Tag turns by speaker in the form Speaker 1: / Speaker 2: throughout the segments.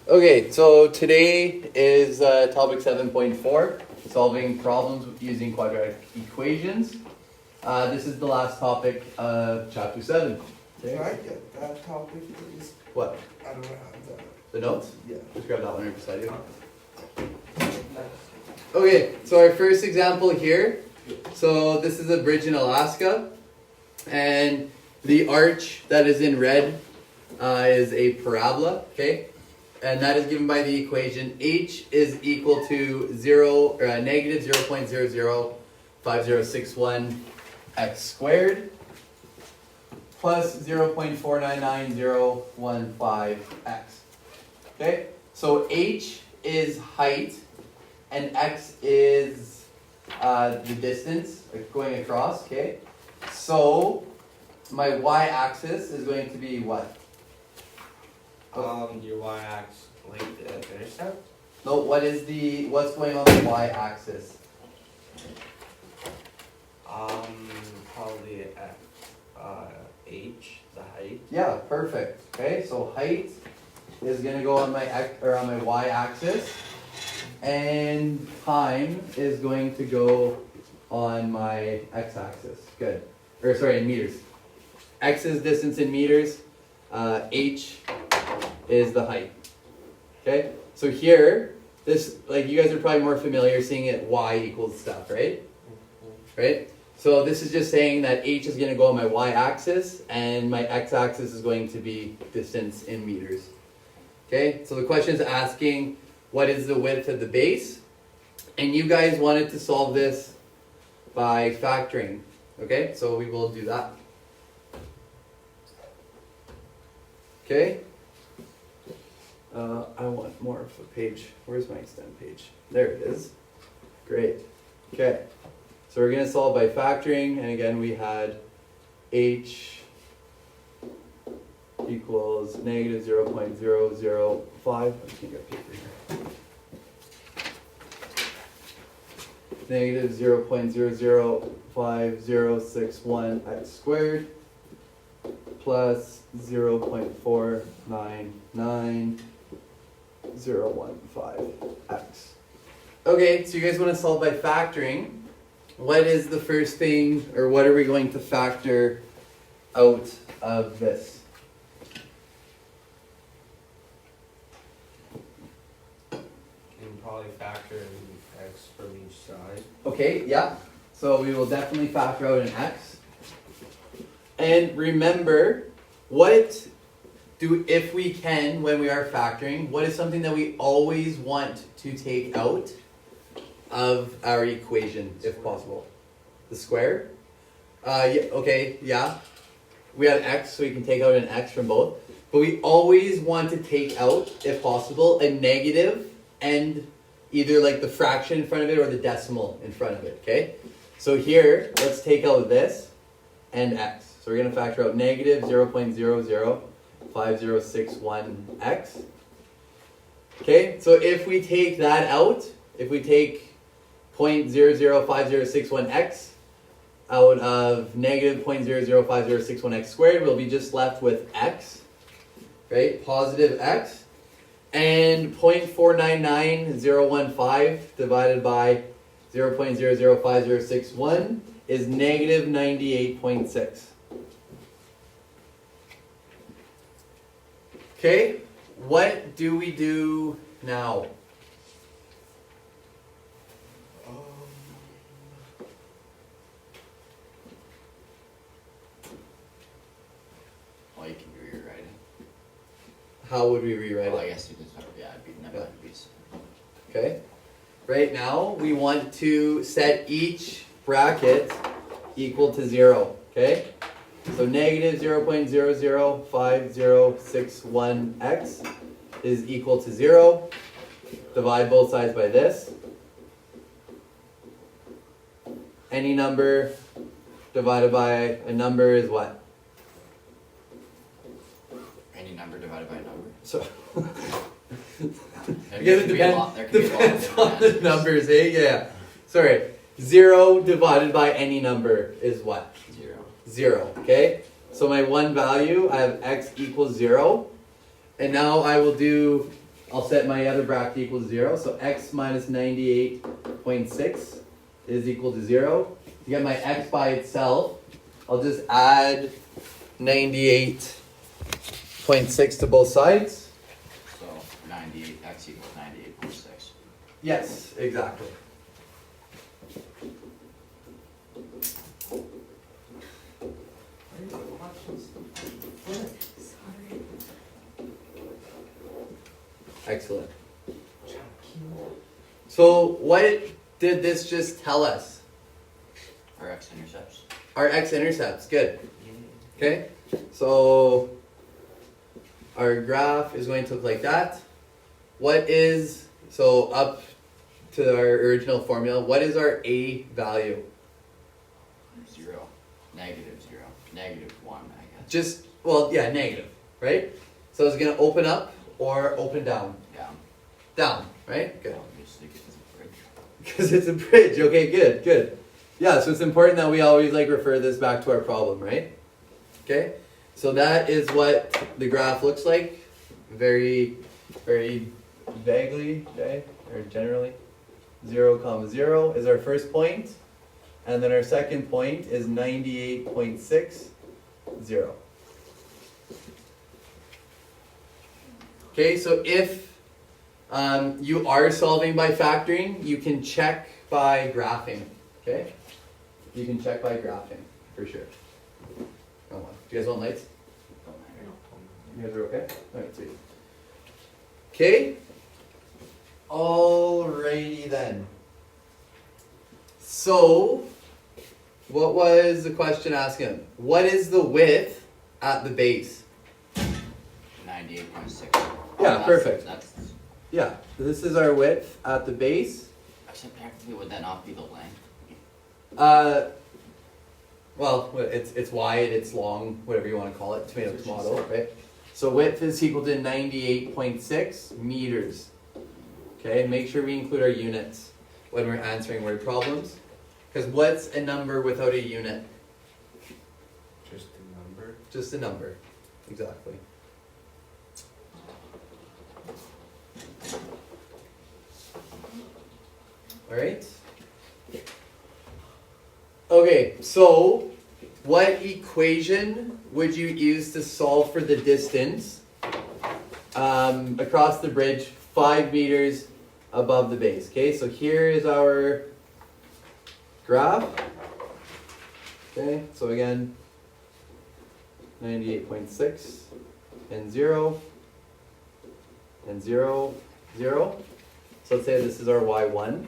Speaker 1: Okay, so today is topic 7.4, solving problems using quadratic equations. This is the last topic of chapter 7.
Speaker 2: Can I get that topic, please?
Speaker 1: What?
Speaker 2: I don't have that.
Speaker 1: The notes?
Speaker 2: Yeah.
Speaker 1: Just grab that one right beside you. Okay, so our first example here. So this is a bridge in Alaska, and the arch that is in red is a parabola, okay? And that is given by the equation h is equal to negative 0.005061 x squared plus 0.499015 x. Okay, so h is height and x is the distance going across. Okay, so my y-axis is going to be what?
Speaker 3: Your y-axis, like the intercept?
Speaker 1: No, what's going on the y-axis?
Speaker 3: Probably h, the height.
Speaker 1: Yeah, perfect. Okay, so height is gonna go on my y-axis, and time is going to go on my x-axis. Good. Or sorry, in meters. X is distance in meters. H is the height. Okay, so here, this, like, you guys are probably more familiar seeing it y equals stuff, right? Right? So this is just saying that h is going to go on my y-axis and my x-axis is going to be distance in meters. Okay, so the question is asking what is the width of the base, and you guys wanted to solve this by factoring. Okay, so we will do that. Okay. I want more of a page. Where's my extend page? There it is. Great. Okay. So we're going to solve by factoring, and again we had h equals negative 0.005. I can't get paper here. Negative 0.005061 x squared plus 0.499015x. Okay, so you guys want to solve by factoring. What is the first thing, or what are we going to factor out of this?
Speaker 3: You can probably factor in x from each side.
Speaker 1: Okay, yeah. So we will definitely factor out an x. And remember, if we can, when we are factoring, what is something that we always want to take out of our equation, if possible? The square? Yeah, okay, yeah. We have x, so we can take out an x from both. But we always want to take out, if possible, a negative and either like the fraction in front of it or the decimal in front of it, okay? So here, let's take out this and x. So we're going to factor out negative 0.005061x. Okay, so if we take that out, if we take 0.005061x out of negative 0.005061x squared, we'll be just left with x, right? Positive x. And 0.499015 divided by 0.005061 is negative 98.6. Okay, what do we do now?
Speaker 4: Well, you can rewrite it.
Speaker 1: How would we rewrite
Speaker 4: Well, I
Speaker 1: it?
Speaker 4: guess you can start, yeah, it'd be never would be.
Speaker 1: Okay, right now we want to set each bracket equal to 0, okay? So negative 0.005061x is equal to 0. Divide both sides by this. Any number divided by a number is what?
Speaker 4: Any number divided by a number.
Speaker 1: So
Speaker 4: There
Speaker 1: Again, it
Speaker 4: could be a lot. There could be a lot of
Speaker 1: depends
Speaker 4: different
Speaker 1: on the
Speaker 4: answers.
Speaker 1: numbers, eh? Yeah. Sorry. 0 divided by any number is what?
Speaker 4: 0.
Speaker 1: 0, okay? So my one value, I have x equals 0. And now I will do I'll set my other bracket equal to 0. So x minus 98.6 is equal to 0. To get my x by itself, I'll just add 98.6 to both sides.
Speaker 4: So 98, x equals 98.6.
Speaker 1: Yes, exactly. Excellent. So what did this just tell us?
Speaker 4: Our x-intercepts.
Speaker 1: Our x-intercepts, good. Okay, so our graph is going to look like that. What is, so up to our original formula, what is our A value?
Speaker 4: 0. Negative 0. Negative 1, I guess.
Speaker 1: Just, well, yeah, negative, right? So it's going to open up or open down?
Speaker 4: Down.
Speaker 1: Down, right? Good.
Speaker 4: Obviously, because it's a bridge.
Speaker 1: Because it's a bridge, okay, good, good. Yeah, so it's important that we always like refer this back to our problem, right? Okay, so that is what the graph looks like, very, very vaguely, okay, or generally. 0, 0 is our first point, and then our second point is 98.60. Okay, so if you are solving by factoring, you can check by graphing, okay? You can check by graphing, for sure. Oh, wow. Do you guys want lights? You guys are okay? Alright, sweet. Okay. Alrighty then. So, what was the question asking? What is the width at the base?
Speaker 4: 98.6.
Speaker 1: Yeah, perfect.
Speaker 4: That's,
Speaker 1: Yeah, this is our width at the base.
Speaker 4: except technically, would that not be the length?
Speaker 1: Well, it's wide, it's long, whatever you want to call it, tomato, right? So width is equal to 98.6 meters. Okay, make sure we include our units when we're answering word problems. Because what's a number without a unit?
Speaker 3: Just a number.
Speaker 1: Just a number, exactly. All right. Okay, so what equation would you use to solve for the distance across the bridge 5 meters above the base? Okay, so here is our graph. Okay, so again, 98.6 and 0 and 0, 0. So let's say this is our y1.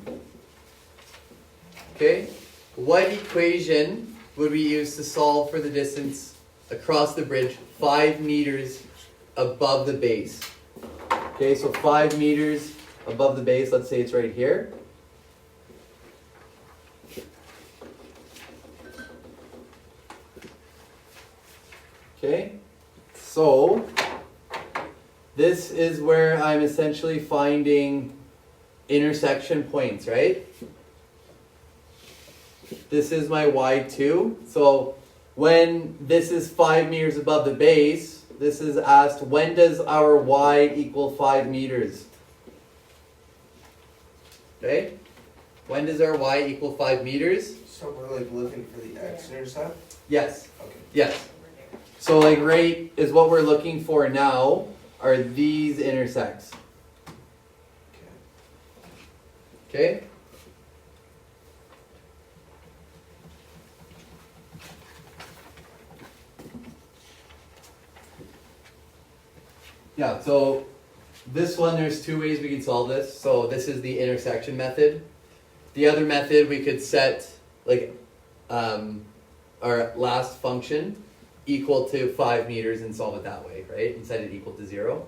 Speaker 1: Okay, what equation would we use to solve for the distance across the bridge 5 meters above the base? Okay, so 5 meters above the base, let's say it's right here. Okay, so this is where I'm essentially finding intersection points, right? This is my y2. So when this is 5 meters above the base, this is asked, when does our y equal 5 meters? Okay? When does our y equal 5 meters?
Speaker 2: So we're like looking for the x-intercept?
Speaker 1: Yes.
Speaker 2: Okay.
Speaker 1: Yes. So like right is what we're looking for now are these intersects.
Speaker 2: Okay.
Speaker 1: Okay? Yeah, so this one, there's two ways we can solve this. So this is the intersection method. The other method, we could set like our last function equal to 5 meters and solve it that way, right? And set it equal to 0.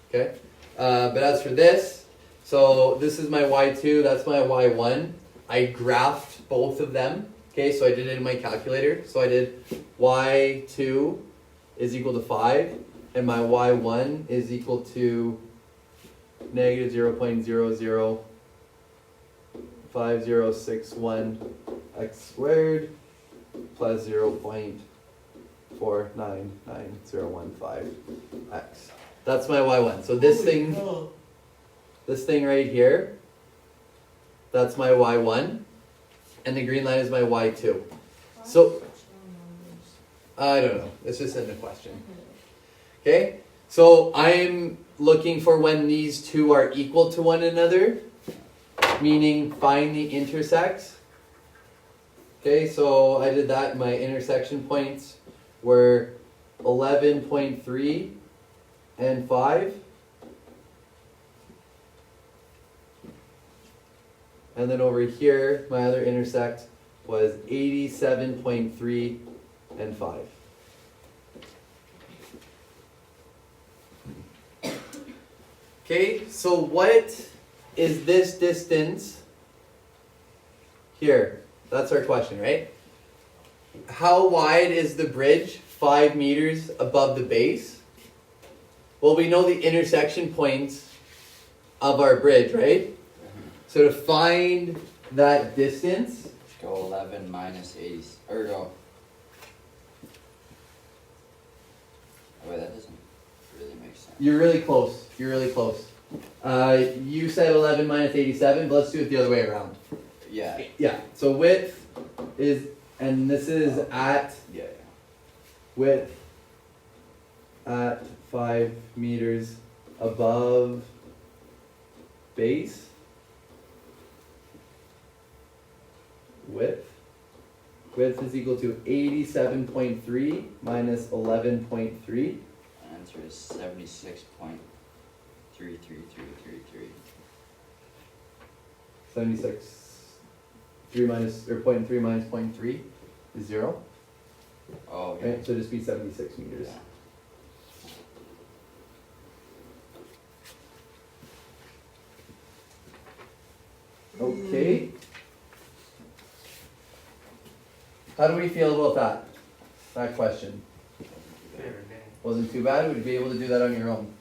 Speaker 1: Okay? But as for this, so this is my y2, that's my y1. I graphed both of them. Okay, so I did it in my calculator. So I did y2 is equal to 5, and my y1 is equal to negative 0.005061 x squared plus 0.499015 x. That's my y1. So this thing right here, that's my y1, and the green line is my y2. So I don't know. It's just in the question. Okay? So I'm looking for when these two are equal to one another, meaning find the intersects. Okay, so I did that. My intersection points were 11.3 and 5. And then over here, my other intersect was 87.3 and 5. Okay, so what is this distance here? That's our question, right? How wide is the bridge? 5 meters above the base? Well, we know the intersection points of our bridge, right? So to find that distance,
Speaker 4: Go 11 minus 80, or go. Oh wait, that doesn't really make sense.
Speaker 1: you're really close. You're really close. You said 11 minus 87, but let's do it the other way around.
Speaker 4: Yeah.
Speaker 1: Yeah, so width is, and this is at
Speaker 4: Yeah.
Speaker 1: width at 5 meters above base. Width is equal to 87.3 minus 11.3.
Speaker 4: Answer is 76.33333.
Speaker 1: 76. 3 minus, or 0.3 minus 0.3 is 0.
Speaker 4: Oh, okay.
Speaker 1: Right? So just be 76 meters.
Speaker 4: Yeah.
Speaker 1: Okay. How do we feel about that? That question. Wasn't too bad. Would you be able to do that on your own?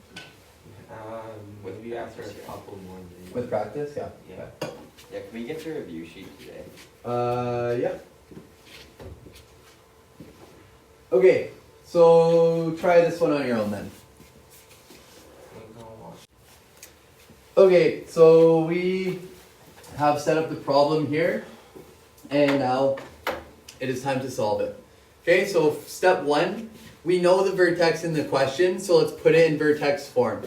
Speaker 3: Maybe after a couple more days.
Speaker 1: With practice? Yeah.
Speaker 3: Yeah.
Speaker 4: Yeah, can we get the review sheet today?
Speaker 1: Yeah. Okay, so try this one on your own then. Okay, so we have set up the problem here, and now it is time to solve it. Okay, so step 1, we know the vertex in the question, so let's put it in vertex form.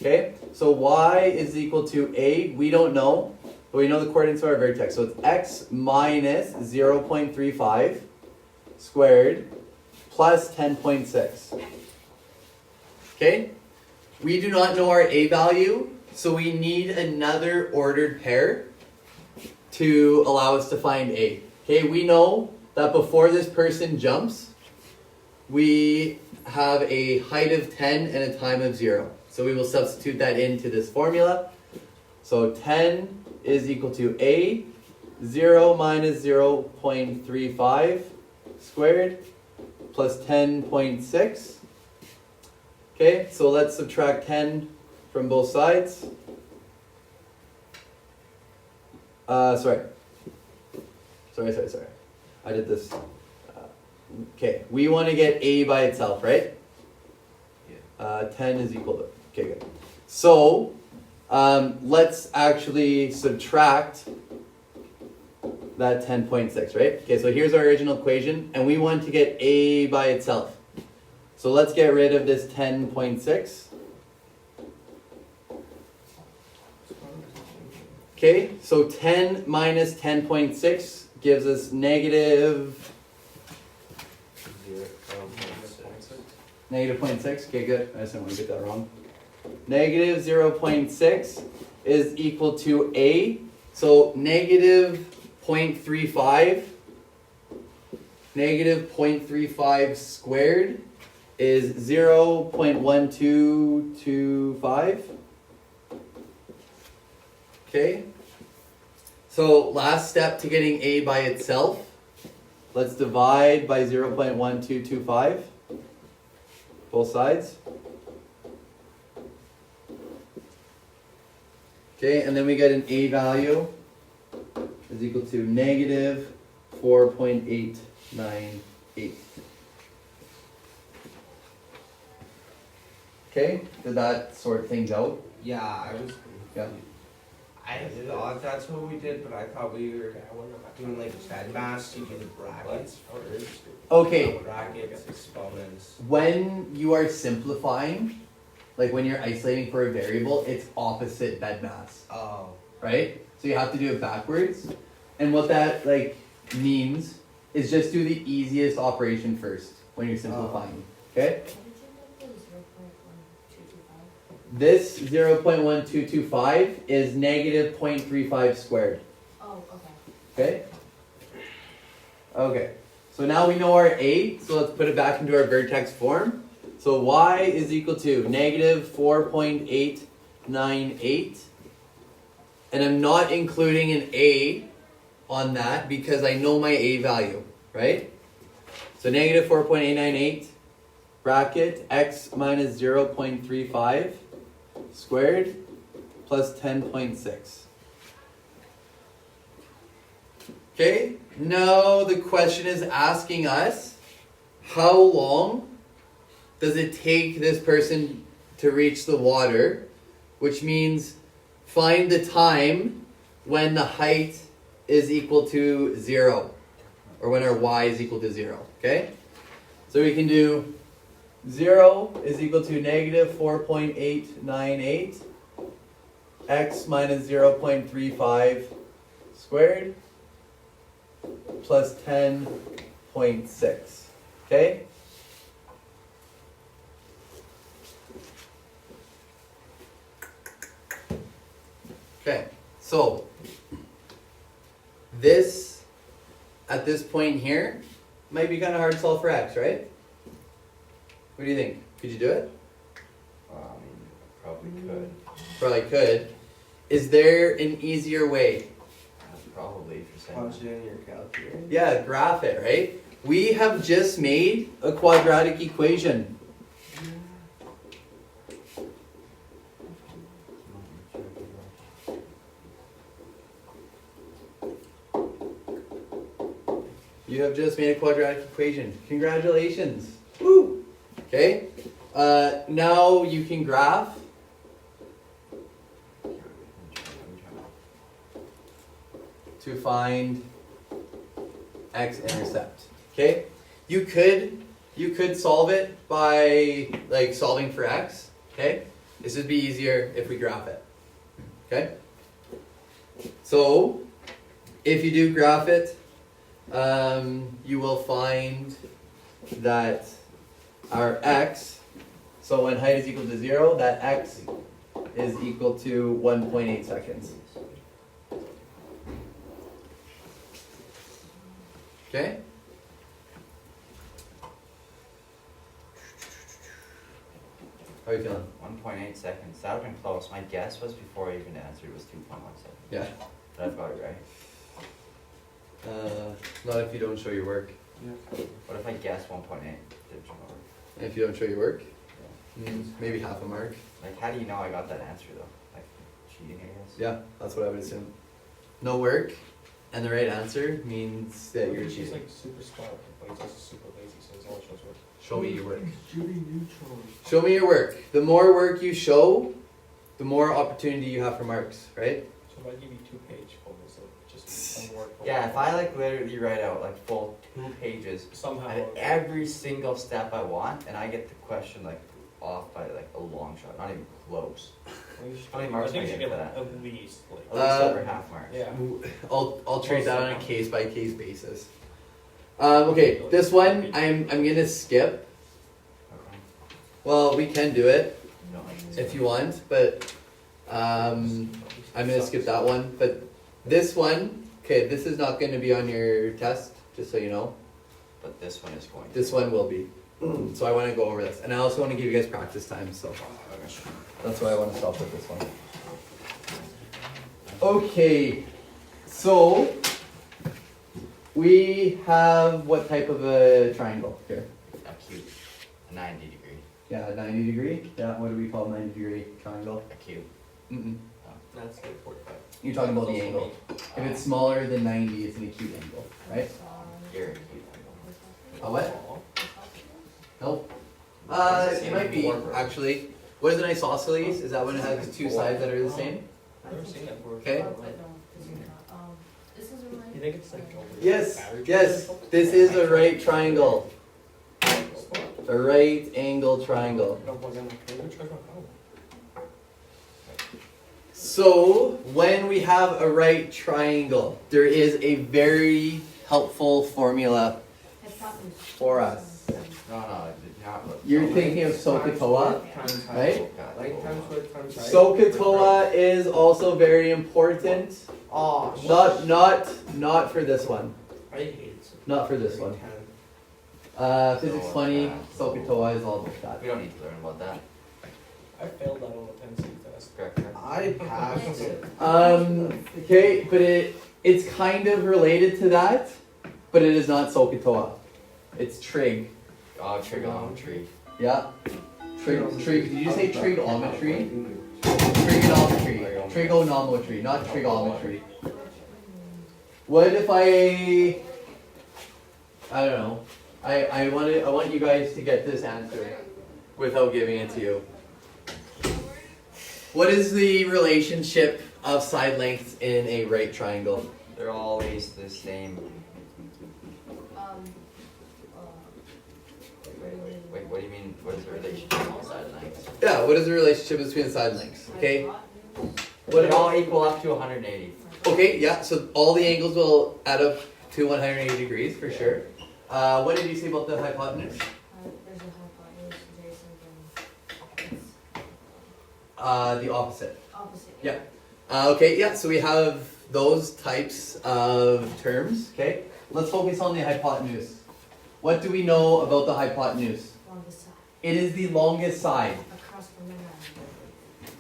Speaker 1: Okay, so y is equal to a, we don't know, but we know the coordinates of our vertex. So it's x minus 0.35 squared plus 10.6. Okay, we do not know our a value, so we need another ordered pair to allow us to find a. Okay, we know that before this person jumps, we have a height of 10 and a time of 0. So we will substitute that into this formula. So 10 is equal to a, 0 minus 0.35 squared plus 10.6. Okay, so let's subtract 10 from both sides. Sorry. I did this. Okay, we want to get a by itself, right?
Speaker 3: Yeah.
Speaker 1: 10 is equal to, okay, good. So, let's actually subtract that 10.6, right? Okay, so here's our original equation, and we want to get a by itself. So let's get rid of this 10.6. Okay, so 10 minus 10.6 gives us negative 0.6. Okay, good. I just don't want to get that wrong. Negative 0.6 is equal to a. So negative 0.35. Negative 0.35 squared is 0.1225. Okay. So last step to getting a by itself. Let's divide by 0.1225. Both sides. Okay, and then we get an a value is equal to negative 4.898. Okay, Okay, did that sort things out?
Speaker 3: Yeah, I was.
Speaker 1: Yeah.
Speaker 3: I thought that's what we did, but I thought we were doing like bed mass, you do the brackets first.
Speaker 1: Okay,
Speaker 3: Brackets, exponents.
Speaker 1: when you are simplifying, like when you're isolating for a variable, it's opposite BEDMAS,
Speaker 3: Oh.
Speaker 1: right? So you have to do it backwards. And what that like means is just do the easiest operation first when you're simplifying, okay? This 0.1225 is negative 0.35 squared,
Speaker 5: Oh, okay.
Speaker 1: okay? Okay, so now we know our A, so let's put it back into our vertex form. So y is equal to negative 4.898, and I'm not including an A on that because I know my A value, right? So negative 4.898 bracket x minus 0.35 squared plus 10.6. Okay, now the question is asking us, how long does it take this person to reach the water? Which means find the time when the height is equal to 0, or when our y is equal to 0, okay? So we can do 0 is equal to negative 4.898 x minus 0.35 squared plus 10.6, okay? Okay, so this, at this point here, might be kind of hard to solve for x, right? What do you think? Could you do it?
Speaker 4: Probably could.
Speaker 1: Probably could. Is there an easier way?
Speaker 4: Probably, if you're saying
Speaker 2: Punch
Speaker 4: that.
Speaker 2: it in your calculator.
Speaker 1: Yeah, graph it, right? We have just made a quadratic equation. You have just made a quadratic equation. Congratulations. Woo! Okay. Now you can graph. To find x-intercept. Okay? You could solve it by like solving for x. Okay? This would be easier if we graph it. Okay? So if you do graph it, you will find that our x, so when height is equal to 0, that x is equal to 1.8 seconds. Okay? How are you feeling?
Speaker 4: 1.8 seconds. That would have been close. My guess was before I even answered was 2.1 seconds.
Speaker 1: Yeah.
Speaker 4: But I've got it right.
Speaker 1: Not if you don't show your work.
Speaker 4: What if I guess 1.8? Didn't you know?
Speaker 1: If you don't show your work, maybe half a mark.
Speaker 4: Like, how do you know I got that answer though? Like, cheating, I guess?
Speaker 1: Yeah, that's what I would assume. No work and the right answer means that you're
Speaker 6: She's
Speaker 1: cheating.
Speaker 6: like super smart, but he's also super lazy, so he's always shows work.
Speaker 1: Show me your work.
Speaker 2: Judy Neutron.
Speaker 1: Show me your work. The more work you show, the more opportunity you have for marks, right?
Speaker 6: So if I give you 2-page photos of just one word.
Speaker 4: Yeah, if I like literally write out like full 2 pages
Speaker 6: somehow
Speaker 4: at every single step I want, and I get the question like off by like a long shot, not even close. How many marks
Speaker 6: I think
Speaker 4: am I
Speaker 6: you should
Speaker 4: getting
Speaker 6: get
Speaker 4: for that?
Speaker 6: at least like
Speaker 4: At least over half marks.
Speaker 6: yeah.
Speaker 1: I'll treat that on a case by case basis. Okay, this one I'm gonna skip.
Speaker 4: Okay.
Speaker 1: Well, we can do it
Speaker 4: No, like this
Speaker 1: if
Speaker 4: one.
Speaker 1: you want, but I'm gonna skip that one. But this one, okay, this is not gonna be on your test, just so you know.
Speaker 4: But this one is going to.
Speaker 1: This one will be. So I want to go over this, and I also want to give you guys practice time. So that's why I want to stop with this one. Okay, so we have what type of a triangle here?
Speaker 4: A cube. A 90 degree.
Speaker 1: Yeah, a 90 degree. Yeah, what do we call a 90 degree triangle?
Speaker 4: A cube.
Speaker 1: Mm-mm.
Speaker 6: That's like 45.
Speaker 1: You're talking about the angle. If it's smaller than 90, it's an acute angle, right?
Speaker 4: Here, a cube.
Speaker 1: A what? Nope. It might be actually. What is an isosceles? Is that when it has two sides that are the same?
Speaker 6: I've never seen that before.
Speaker 1: Okay.
Speaker 2: This is a right.
Speaker 6: You think it's like
Speaker 1: Yes,
Speaker 6: battery
Speaker 1: yes.
Speaker 6: charger or
Speaker 1: This is a right triangle. A right angle triangle.
Speaker 6: something? No, wasn't it? Maybe try my phone.
Speaker 1: So, when we have a right triangle, there is a very helpful formula for us.
Speaker 4: No, I did not look.
Speaker 1: You're thinking of SOHCAHTOA,
Speaker 3: Times height.
Speaker 1: right?
Speaker 3: Like times width times height.
Speaker 1: SOHCAHTOA is also very important.
Speaker 3: Oh,
Speaker 1: Not for this one.
Speaker 3: I hate it.
Speaker 1: Not for this one. Physics 20, SOHCAHTOA is all about that.
Speaker 4: We don't need to learn about that.
Speaker 6: I failed that on the Tennessee test.
Speaker 4: Correct.
Speaker 3: I passed it.
Speaker 1: Okay, but it's kind of related to that, but it is not SOHCAHTOA. It's trig.
Speaker 4: Oh, trigonometry.
Speaker 1: Yeah. Trig. Did you say trigonometry? Trigonometry, not trigonometry. What if I don't know. I want you guys to get this answer without giving it to you. What is the relationship of side lengths in a right triangle?
Speaker 4: They're always the same. Wait, what do you mean? What is the relationship between side lengths?
Speaker 1: Yeah, what is the relationship between side lengths? Okay. What
Speaker 4: They all
Speaker 1: about
Speaker 4: equal up to 180.
Speaker 1: okay, yeah, so all the angles will add up to 180 degrees for sure. What did you say about the hypotenuse?
Speaker 2: There's a hypotenuse, there's something.
Speaker 1: The opposite.
Speaker 2: Opposite.
Speaker 1: Yeah. Okay, yeah, so we have those types of terms, okay? Let's focus on the hypotenuse. What do we know about the hypotenuse?
Speaker 2: Longest side.
Speaker 1: It is the longest side.
Speaker 2: Across from the hand.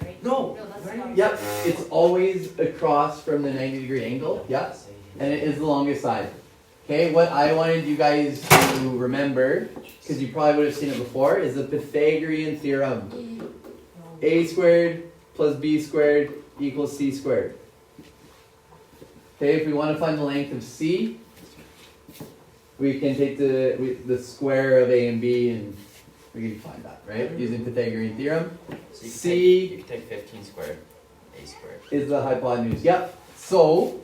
Speaker 2: Right?
Speaker 3: No.
Speaker 2: that's
Speaker 3: right.
Speaker 2: not.
Speaker 1: Yep, it's always across from the 90-degree angle, yep, and it is the longest side. Okay, what I wanted you guys to remember, because you probably would have seen it before, is the Pythagorean theorem. A squared plus b squared equals c squared. Okay, if we want to find the length of c, we can take the square of a and b and we can find that, right? Using Pythagorean theorem.
Speaker 4: So you can
Speaker 1: C-
Speaker 4: take, you can take 15 squared, a squared.
Speaker 1: Is the hypotenuse. Yep. So,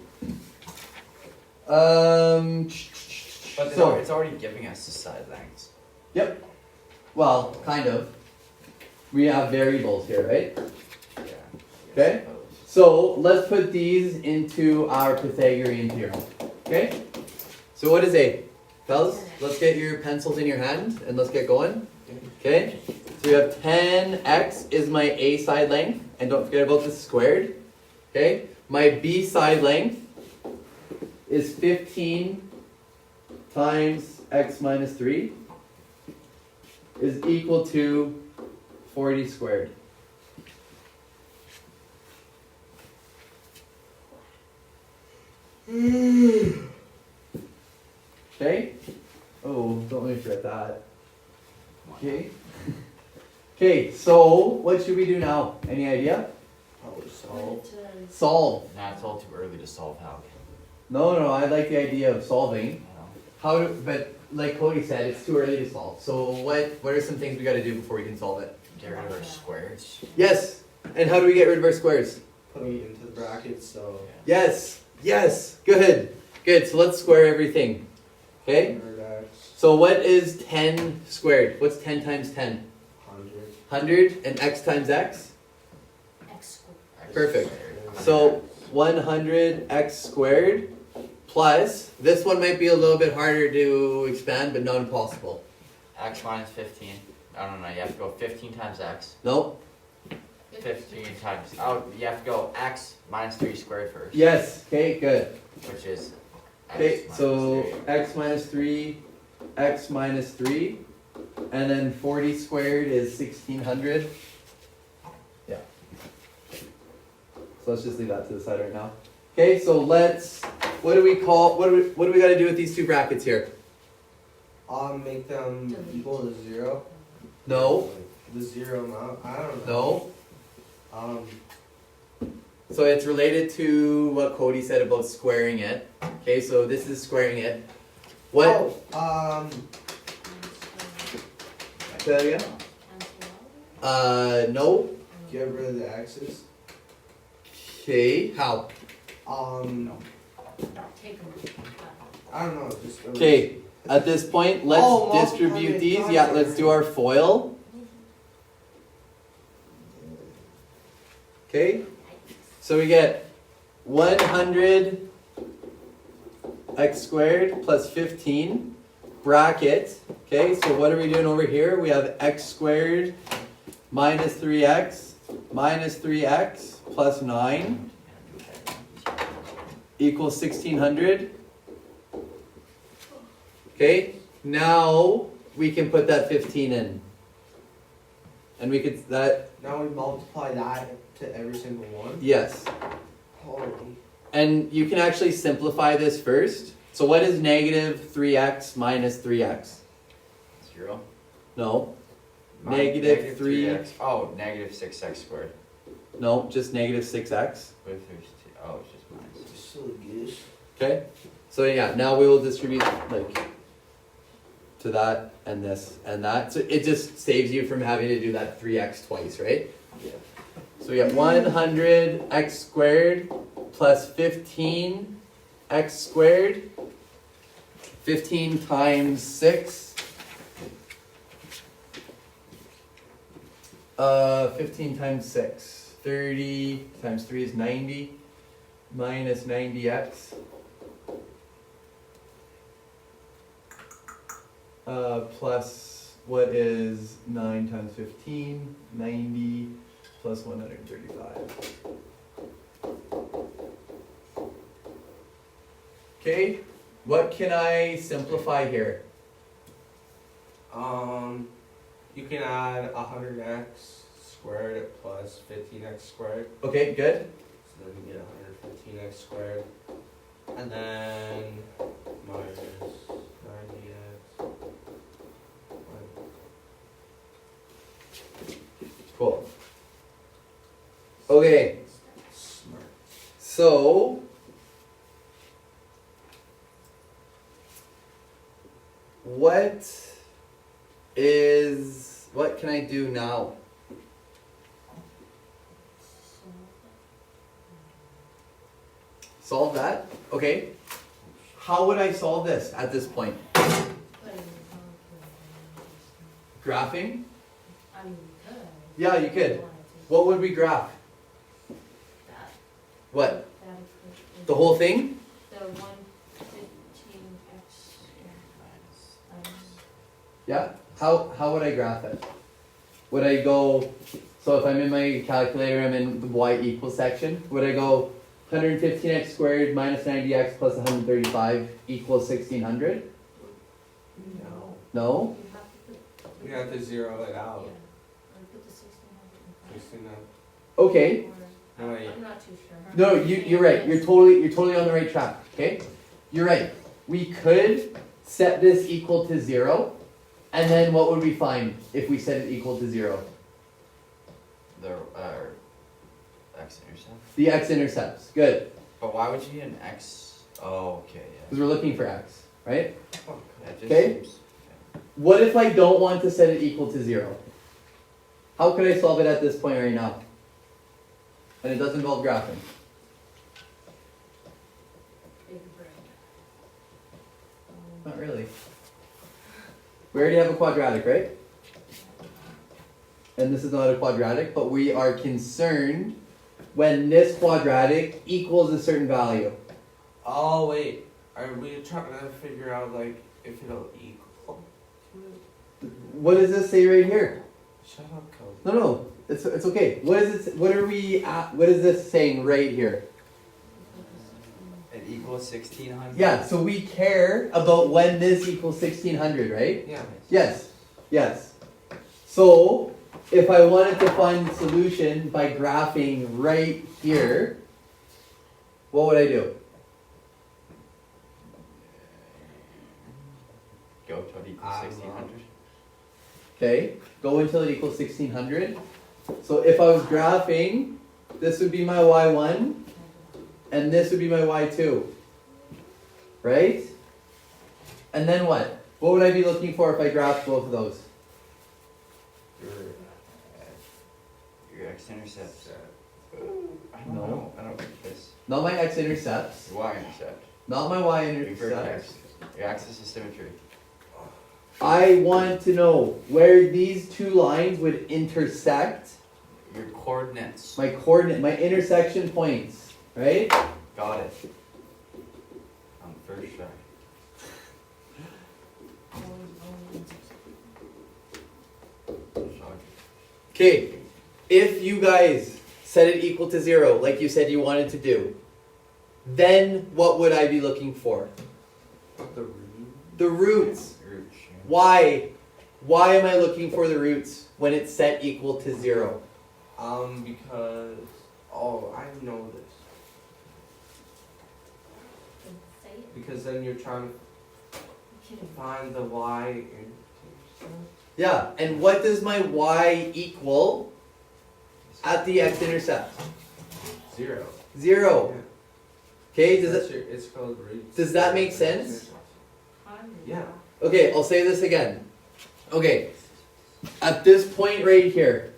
Speaker 4: But
Speaker 1: so,
Speaker 4: it's already giving us the side lengths.
Speaker 1: well, kind of. We have variables here, right?
Speaker 4: Yeah.
Speaker 1: Okay.
Speaker 4: I suppose.
Speaker 1: So, let's put these into our Pythagorean theorem. Okay? So what is A? Fellas, let's get your pencils in your hand and let's get going. Okay? So we have 10x is my A side length, and don't forget about the squared. Okay? My B side length is 15 times x minus 3 is equal to 40 squared. Okay? Oh, don't let me forget that. Okay? Okay, so what should we do now? Any idea?
Speaker 3: Probably solve.
Speaker 1: Solve.
Speaker 4: Nah, it's all too early to solve how.
Speaker 1: No, I like the idea of solving.
Speaker 4: You know?
Speaker 1: But like Cody said, it's too early to solve. So what are some things we gotta do before we can solve it?
Speaker 4: Get rid of our squares.
Speaker 1: Yes! And how do we get rid of our squares?
Speaker 3: Put them into the brackets, so.
Speaker 1: Yes! Yes! Good! Good, so let's square everything. Okay?
Speaker 3: 100x,
Speaker 1: So what is 10 squared? What's 10 times 10?
Speaker 3: 100.
Speaker 1: 100 and x times x?
Speaker 2: X squared.
Speaker 1: Perfect. So 100x squared plus, this one might be a little bit harder to expand, but not impossible.
Speaker 4: X minus 15. I don't know, you have to go 15 times x.
Speaker 1: No?
Speaker 4: 15 times, oh, you have to go x minus 3 squared first.
Speaker 1: Yes, okay, good.
Speaker 4: Which is x
Speaker 1: Okay,
Speaker 4: minus
Speaker 1: so
Speaker 4: 3.
Speaker 1: x minus 3, x minus 3, and then 40 squared is 1600. Yeah. So let's just leave that to the side right now. Okay, so what do we gotta do with these two brackets here?
Speaker 3: Make them equal to 0.
Speaker 1: No,
Speaker 3: The 0 amount, I don't know.
Speaker 1: no. So it's related to what Cody said about squaring it. Okay, so this is squaring it. What?
Speaker 3: Oh,
Speaker 1: Say that again? No.
Speaker 3: Get rid of the x's.
Speaker 1: Okay, how?
Speaker 2: Take them.
Speaker 3: I don't know, just.
Speaker 1: Okay, at this point, let's
Speaker 3: Oh, multiply
Speaker 1: distribute
Speaker 3: by
Speaker 1: these.
Speaker 3: five.
Speaker 1: Yeah, let's do our FOIL. Okay, so we get 100 x squared plus 15 bracket. Okay, so what are we doing over here? We have x squared minus 3x plus 9 equals 1600. Okay, now we can put that 15 in. And we could,
Speaker 3: Now we multiply that to every single one.
Speaker 1: yes.
Speaker 3: Holy.
Speaker 1: And you can actually simplify this first. So what is negative 3x minus 3x?
Speaker 4: 0.
Speaker 1: No,
Speaker 4: Mine-
Speaker 1: Negative
Speaker 4: 3x. Oh, negative 6x squared.
Speaker 1: no, just negative 6x.
Speaker 4: What if there's 2? Oh, it's just minus.
Speaker 3: Just silly goose.
Speaker 1: Okay, so yeah, now we will distribute like to that and this and that. So it just saves you from having to do that 3x twice, right?
Speaker 3: Yeah.
Speaker 1: So we get 100 x squared plus 15 x squared. 15 times 6. 15 times 6. 30 times 3 is 90. Minus 90x. Plus what is 9 times 15? 90 plus 135. Okay, what can I simplify here?
Speaker 3: You can add 100x squared plus 15x squared.
Speaker 1: Okay, good.
Speaker 3: So then you get 115x squared. And then minus 90x.
Speaker 1: Cool. Okay,
Speaker 3: Smart.
Speaker 1: so what can I do now? Solve that? Okay. How would I solve this at this point? Graphing?
Speaker 2: I mean, you could.
Speaker 1: Yeah, you
Speaker 2: if
Speaker 1: could.
Speaker 2: wanted to.
Speaker 1: What would we graph?
Speaker 2: That,
Speaker 1: What?
Speaker 2: that equation.
Speaker 1: The whole thing?
Speaker 2: The 115x.
Speaker 1: Yeah? How would I graph it? Would I go, so if I'm in my calculator, I'm in the y equals section, would I go 115x squared minus 90x plus 135 equals 1600?
Speaker 3: No.
Speaker 1: No?
Speaker 2: You have to put.
Speaker 3: We have to zero it
Speaker 2: Yeah,
Speaker 3: out.
Speaker 2: or put the 1600 in front.
Speaker 3: 16 out.
Speaker 1: Okay.
Speaker 3: No, wait.
Speaker 2: I'm not too sure.
Speaker 1: No, you're right. You're totally on the right track. Okay? You're right. We could set this equal to 0, and then what would we find if we set it equal to 0?
Speaker 4: The x-intercept.
Speaker 1: The x-intercepts. Good.
Speaker 4: But why would you need an x? Oh, okay, yeah.
Speaker 1: Because we're looking for x, right?
Speaker 4: That just
Speaker 1: Okay.
Speaker 4: seems-
Speaker 1: What if I don't want to set it equal to 0? How could I solve it at this point right now? And it does involve graphing.
Speaker 2: Big brain.
Speaker 1: Not really. We already have a quadratic, right? And this is not a quadratic, but we are concerned when this quadratic equals a certain value.
Speaker 3: Oh, wait. Are we trying to figure out, like, if it'll equal to it?
Speaker 1: What does this say right here?
Speaker 3: Shut up, Cody.
Speaker 1: No, it's okay. What is it? What are we at? What is this saying right here?
Speaker 4: It equals 1600?
Speaker 1: Yeah, so we care about when this equals 1600, right?
Speaker 3: Yeah.
Speaker 1: Yes, yes. So, if I wanted to find the solution by graphing right here, what would I do?
Speaker 4: Go till it equals 1600?
Speaker 1: Okay, go until it equals 1600. So if I was graphing, this would be my y1, and this would be my y2. Right? And then what? What would I be looking for if I graphed both of those?
Speaker 3: Your
Speaker 4: X-intercepts. I don't
Speaker 1: No.
Speaker 4: know. I don't like this.
Speaker 1: Not my x-intercepts.
Speaker 4: Your Y-intercept.
Speaker 1: Not my
Speaker 4: Your
Speaker 1: y-intercepts.
Speaker 4: Your axis of symmetry.
Speaker 1: I want to know where these two lines would intersect
Speaker 4: Your coordinates.
Speaker 1: my coordinate, my intersection points, right?
Speaker 4: Got it. On first try.
Speaker 1: Okay, if you guys set it equal to 0, like you said you wanted to do, then what would I be looking for?
Speaker 3: The root.
Speaker 1: The roots.
Speaker 4: Roots, yeah.
Speaker 1: Why? Why am I looking for the roots when it's set equal to 0?
Speaker 3: Because I know this.
Speaker 2: Say it.
Speaker 3: Because then you're trying to
Speaker 2: Kidding.
Speaker 3: find the y intersection.
Speaker 1: Yeah, and what does my y equal at the x-intercept?
Speaker 3: 0.
Speaker 1: 0. Okay, does it?
Speaker 3: It's called roots.
Speaker 1: Does that make sense?
Speaker 3: Yeah.
Speaker 1: Okay, I'll say this again. Okay, at this point right here,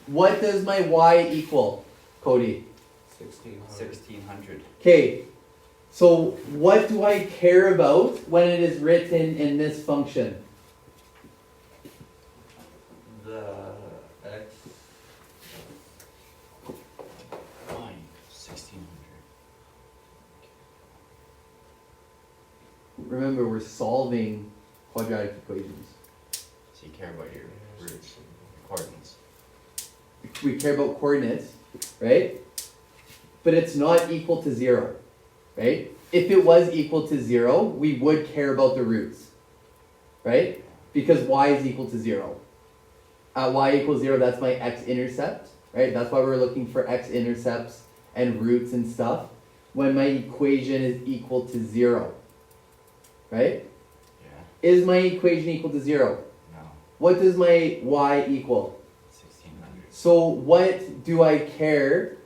Speaker 1: what does my y equal, Cody?
Speaker 3: 1600.
Speaker 4: 1600.
Speaker 1: Okay, so what do I care about when it is written in this function?
Speaker 3: The x.
Speaker 4: Fine. 1600.
Speaker 1: Remember, we're solving quadratic equations.
Speaker 4: So you care about your roots, your coordinates.
Speaker 1: We care about coordinates, right? But it's not equal to 0, right? If it was equal to 0, we would care about the roots, right? Because y is equal to 0. At y equals 0, that's my x-intercept, right? That's why we're looking for x-intercepts and roots and stuff when my equation is equal to 0, right?
Speaker 4: Yeah.
Speaker 1: Is my equation equal to 0?
Speaker 4: No.
Speaker 1: What does my y equal?
Speaker 4: 1600.
Speaker 1: So what do I care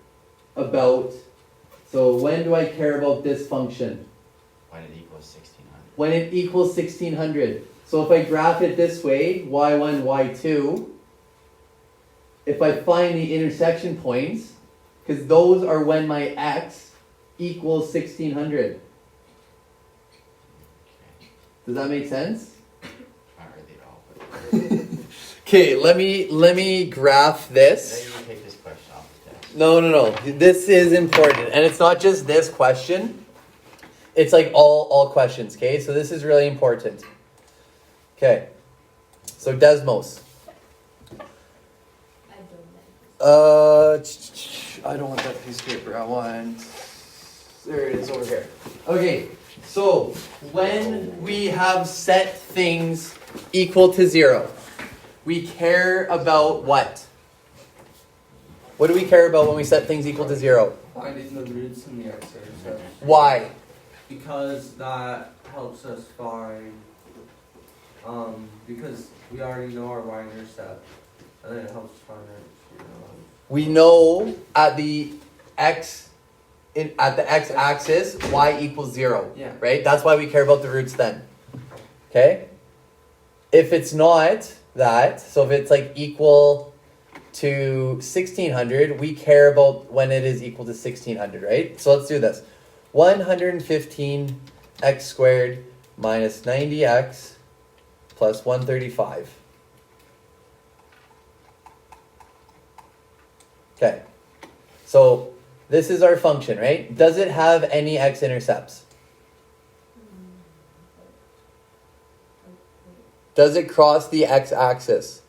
Speaker 1: about? So when do I care about this function?
Speaker 4: When it equals 1600.
Speaker 1: When it equals 1600. So if I graph it this way, y1, y2, if I find the intersection points, because those are when my x equals 1600.
Speaker 4: Okay.
Speaker 1: Does that make sense?
Speaker 4: Not really at all, but
Speaker 1: Okay, let me graph this.
Speaker 4: then you take this question off the test.
Speaker 1: No. This is important. And it's not just this question. It's like all questions, okay? So this is really important. Okay. So Desmos.
Speaker 2: I don't know.
Speaker 1: I don't want that piece of paper. I want... There it is over here. Okay. So when we have set things equal to 0, we care about what? What do we care about when we set things equal to 0?
Speaker 3: Finding the roots and the x-intercept.
Speaker 1: Why?
Speaker 3: Because that helps us find, because we already know our y-intercept, and then it helps us find our,
Speaker 1: We know at the x-axis, y equals 0.
Speaker 3: Yeah.
Speaker 1: Right? That's why we care about the roots then. Okay? If it's not that, so if it's like equal to 1600, we care about when it is equal to 1600, right? So let's do this. 115 x squared minus 90x plus 135. Okay. So this is our function, right? Does it have any x-intercepts? Does it cross the x-axis?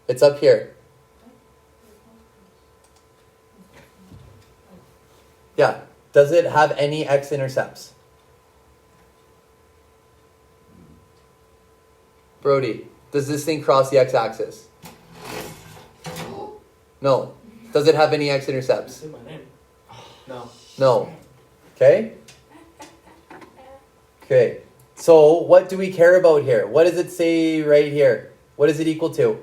Speaker 1: It's up here. Yeah. Does it have any x-intercepts? Brody, does this thing cross the x-axis? No. Does it have any x-intercepts?
Speaker 6: Say my name. No.
Speaker 1: No. Okay? Okay. So what do we care about here? What does it say right here? What is it equal to?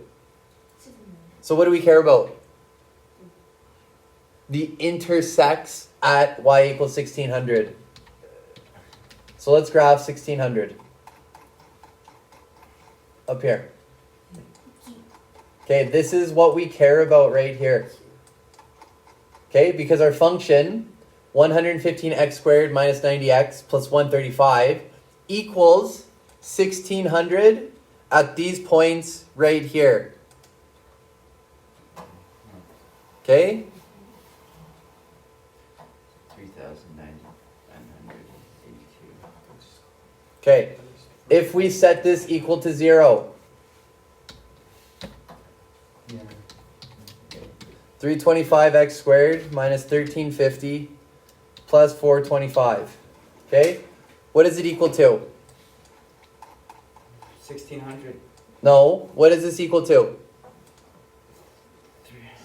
Speaker 1: So what do we care about? The intersects at y equals 1600. So let's graph 1600. Up here. Okay, this is what we care about right here. Okay, because our function 115x squared minus 90x plus 135 equals 1600 at these points right here. Okay?
Speaker 4: 3,982.
Speaker 1: Okay. If we set this equal to 0, 325x squared minus 1350 plus 425. Okay? What is it equal to?
Speaker 4: 1,600.
Speaker 1: No. What is this equal to?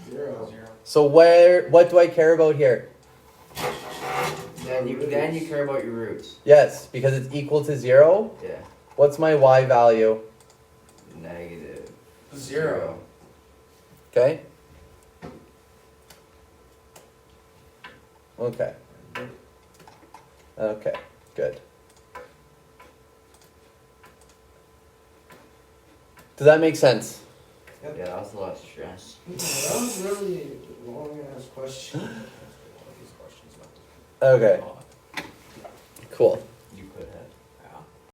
Speaker 3: 0.
Speaker 1: So what do I care about here?
Speaker 4: Then you care about your roots.
Speaker 1: Yes, because it's equal to 0.
Speaker 4: Yeah.
Speaker 1: What's my y value?
Speaker 4: Negative
Speaker 3: 0.
Speaker 1: Okay? Okay. Okay, good. Does that make sense?
Speaker 4: Yeah, that was a lot of stress.
Speaker 3: That was really long ass question.
Speaker 1: Okay. Cool.